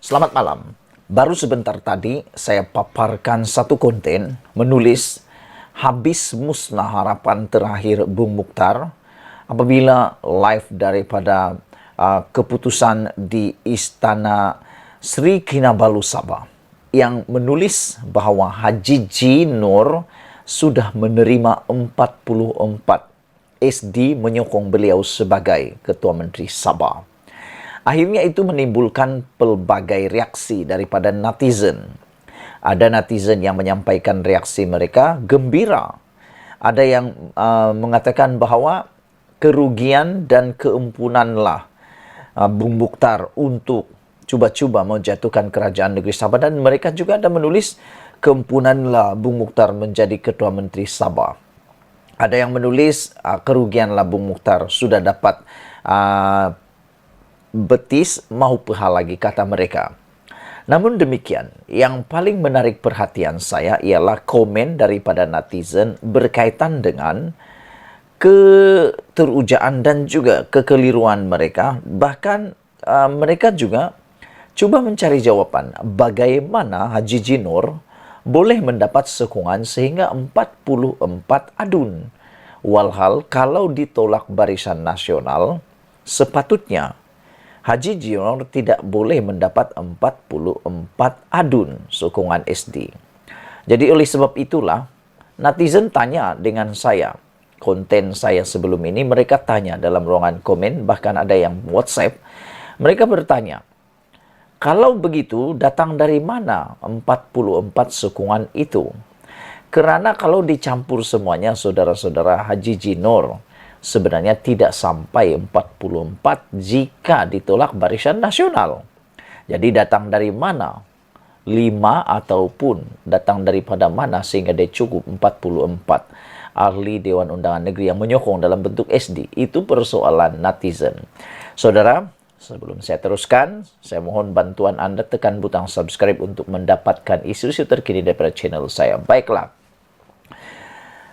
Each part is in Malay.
Selamat malam. Baru sebentar tadi saya paparkan satu konten menulis habis musnah harapan terakhir Bung Mukhtar apabila live daripada keputusan di Istana Sri Kinabalu Sabah yang menulis bahawa Haji G. Nur sudah menerima 44 SD menyokong beliau sebagai Ketua Menteri Sabah. Akhirnya itu menimbulkan pelbagai reaksi daripada netizen. Ada netizen yang menyampaikan reaksi mereka gembira. Ada yang mengatakan bahawa kerugian dan keempunanlah Bung Mukhtar untuk cuba-cuba menjatuhkan kerajaan negeri Sabah, dan mereka juga ada menulis keempunanlah Bung Mukhtar menjadi Ketua Menteri Sabah. Ada yang menulis kerugianlah Bung Mukhtar sudah dapat betis mau pehal lagi, kata mereka. Namun demikian, yang paling menarik perhatian saya ialah komen daripada netizen berkaitan dengan keterujaan dan juga kekeliruan mereka. Bahkan mereka juga cuba mencari jawapan bagaimana Haji G. Nur boleh mendapat sokongan sehingga 44 adun. Walhal kalau ditolak Barisan Nasional, sepatutnya Haji G. Nur tidak boleh mendapat 44 adun sokongan SD. Jadi oleh sebab itulah, netizen tanya dengan saya. Konten saya sebelum ini, mereka tanya dalam ruangan komen, bahkan ada yang WhatsApp. Mereka bertanya, kalau begitu datang dari mana 44 sokongan itu? Kerana kalau dicampur semuanya, saudara-saudara, Haji G. Nur sebenarnya tidak sampai 44 jika ditolak Barisan Nasional. Jadi datang dari mana? 5 ataupun datang daripada mana sehingga dia cukup 44 ahli Dewan Undangan Negeri yang menyokong dalam bentuk SD? Itu persoalan netizen. Saudara, sebelum saya teruskan, saya mohon bantuan Anda tekan butang subscribe untuk mendapatkan isu-isu terkini daripada channel saya. Baiklah.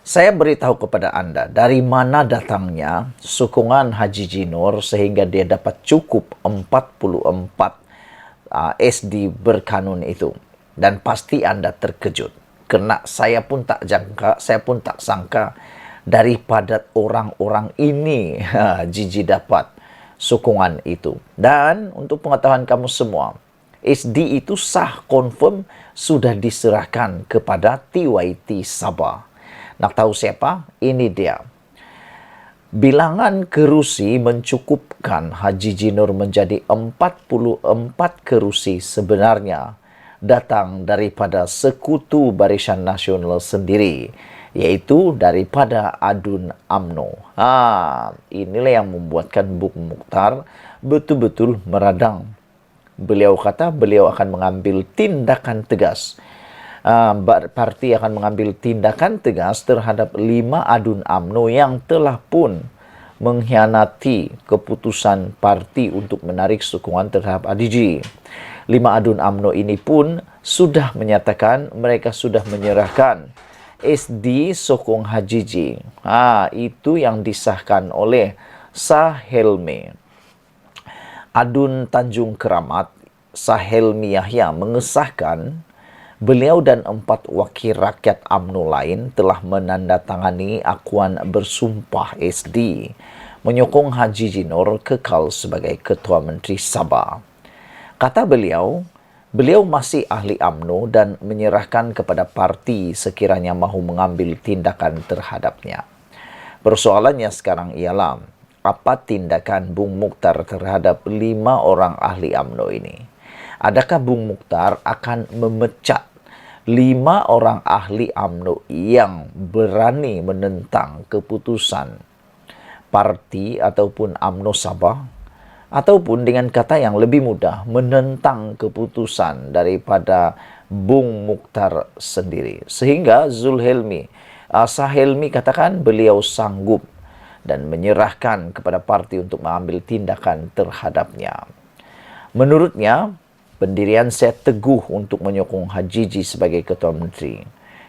Saya beritahu kepada Anda dari mana datangnya sokongan Haji G. Nur sehingga dia dapat cukup 44 SD berkanun itu. Dan pasti Anda terkejut. Kerana saya pun tak jangka, saya pun tak sangka daripada orang-orang ini Gigi dapat sokongan itu. Dan untuk pengetahuan kamu semua, SD itu sah confirm sudah diserahkan kepada TYT Sabah. Nak tahu siapa? Ini dia. Bilangan kerusi mencukupkan Haji G. Nur menjadi 44 kerusi sebenarnya datang daripada sekutu Barisan Nasional sendiri, yaitu daripada Adun UMNO. Inilah yang membuatkan Bung Mukhtar betul-betul meradang. Beliau kata beliau akan mengambil tindakan tegas. Parti akan mengambil tindakan tegas terhadap 5 adun UMNO yang telah pun mengkhianati keputusan parti untuk menarik sokongan terhadap Haji G. 5 adun UMNO ini pun sudah menyatakan mereka sudah menyerahkan SD sokong Haji G. Itu yang disahkan oleh Sahelmi. Adun Tanjung Keramat, Sahelmi Yahya mengesahkan beliau dan 4 wakil rakyat UMNO lain telah menandatangani akuan bersumpah SD menyokong Haji G. Nur kekal sebagai Ketua Menteri Sabah. Kata beliau, beliau masih ahli UMNO dan menyerahkan kepada parti sekiranya mahu mengambil tindakan terhadapnya. Persoalannya sekarang ialah, apa tindakan Bung Mukhtar terhadap 5 orang ahli UMNO ini? Adakah Bung Mukhtar akan memecat 5 orang ahli UMNO yang berani menentang keputusan parti ataupun UMNO Sabah? Ataupun dengan kata yang lebih mudah, menentang keputusan daripada Bung Mukhtar sendiri. Sehingga Sahelmi katakan beliau sanggup dan menyerahkan kepada parti untuk mengambil tindakan terhadapnya. Menurutnya, pendirian saya teguh untuk menyokong Haji G sebagai Ketua Menteri.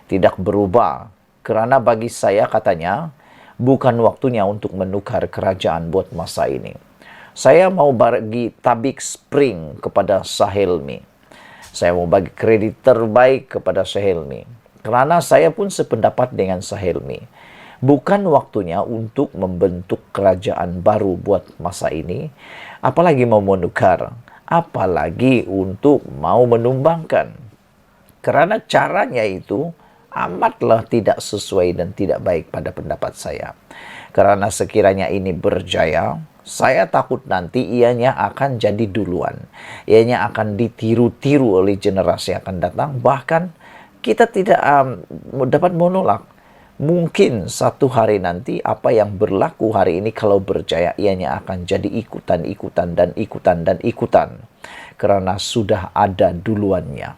Tidak berubah. Kerana bagi saya, katanya, bukan waktunya untuk menukar kerajaan buat masa ini. Saya mau bagi tabik spring kepada Sahelmi. Saya mau bagi kredit terbaik kepada Sahelmi. Karena saya pun sependapat dengan Sahelmi. Bukan waktunya untuk membentuk kerajaan baru buat masa ini, apalagi mau menukar, apalagi untuk mau menumbangkan. Karena caranya itu amatlah tidak sesuai dan tidak baik pada pendapat saya. Karena sekiranya ini berjaya, saya takut nanti ianya akan jadi duluan. Ianya akan ditiru-tiru oleh generasi yang akan datang. Bahkan kita tidak dapat menolak. Mungkin satu hari nanti apa yang berlaku hari ini kalau berjaya ianya akan jadi ikutan-ikutan dan ikutan dan ikutan. Karena sudah ada duluannya.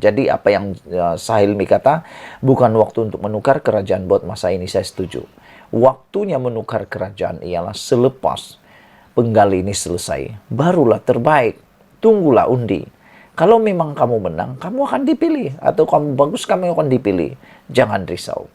Jadi apa yang Sahelmi kata, bukan waktu untuk menukar kerajaan buat masa ini, saya setuju. Waktunya menukar kerajaan ialah selepas penggal ini selesai. Barulah terbaik. Tunggulah undi. Kalau memang kamu menang, kamu akan dipilih. Atau kamu bagus, kamu akan dipilih. Jangan risau.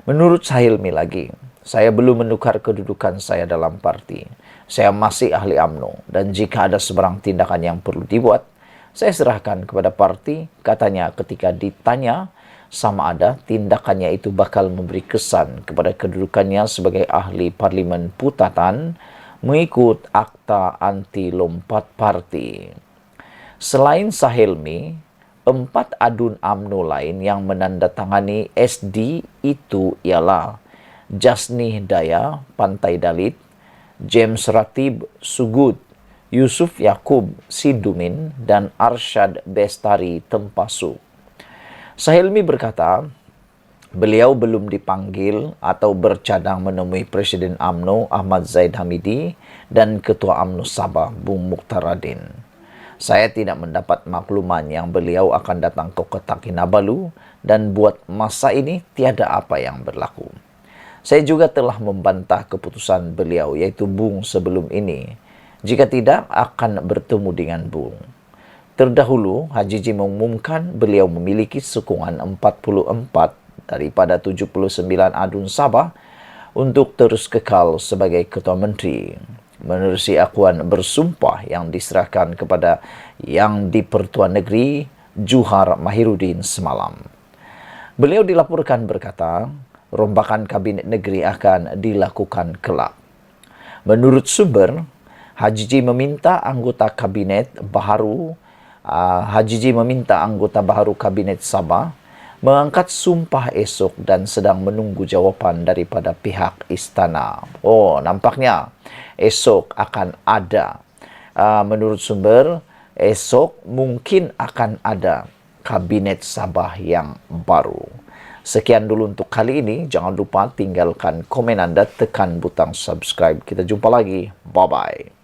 Menurut Sahelmi lagi, saya belum menukar kedudukan saya dalam parti. Saya masih ahli UMNO. Dan jika ada sebarang tindakan yang perlu dibuat, saya serahkan kepada parti. Katanya ketika ditanya sama ada tindakannya itu bakal memberi kesan kepada kedudukannya sebagai ahli parlimen putatan mengikut akta anti lompat parti. Selain Sahelmi, 4 adun UMNO lain yang menandatangani SD itu ialah Jasni Daya, Pantai Dalit, James Ratib, Sugud, Yusuf Yakub, Sidumin, dan Arsyad Bestari, Tempasu. Sahelmi berkata, beliau belum dipanggil atau bercadang menemui Presiden UMNO Ahmad Zaid Hamidi dan Ketua UMNO Sabah Bung Mukhtaradin. Saya tidak mendapat makluman yang beliau akan datang ke Kota Kinabalu dan buat masa ini tiada apa yang berlaku. Saya juga telah membantah keputusan beliau yaitu Bung sebelum ini. Jika tidak akan bertemu dengan Bung. Terdahulu, Haji Ji mengumumkan beliau memiliki sokongan 44 daripada 79 adun Sabah untuk terus kekal sebagai Ketua Menteri. Menerusi akuan bersumpah yang diserahkan kepada Yang di-Pertuan Negeri Juhar Mahiruddin semalam. Beliau dilaporkan berkata, rombakan kabinet negeri akan dilakukan kelak. Menurut sumber, Haji Ji meminta anggota kabinet baharu kabinet Sabah mengangkat sumpah esok dan sedang menunggu jawapan daripada pihak istana. Oh, nampaknya esok akan ada. Menurut sumber, esok mungkin akan ada kabinet Sabah yang baru. Sekian dulu untuk kali ini. Jangan lupa tinggalkan komen Anda, tekan butang subscribe. Kita jumpa lagi. Bye-bye.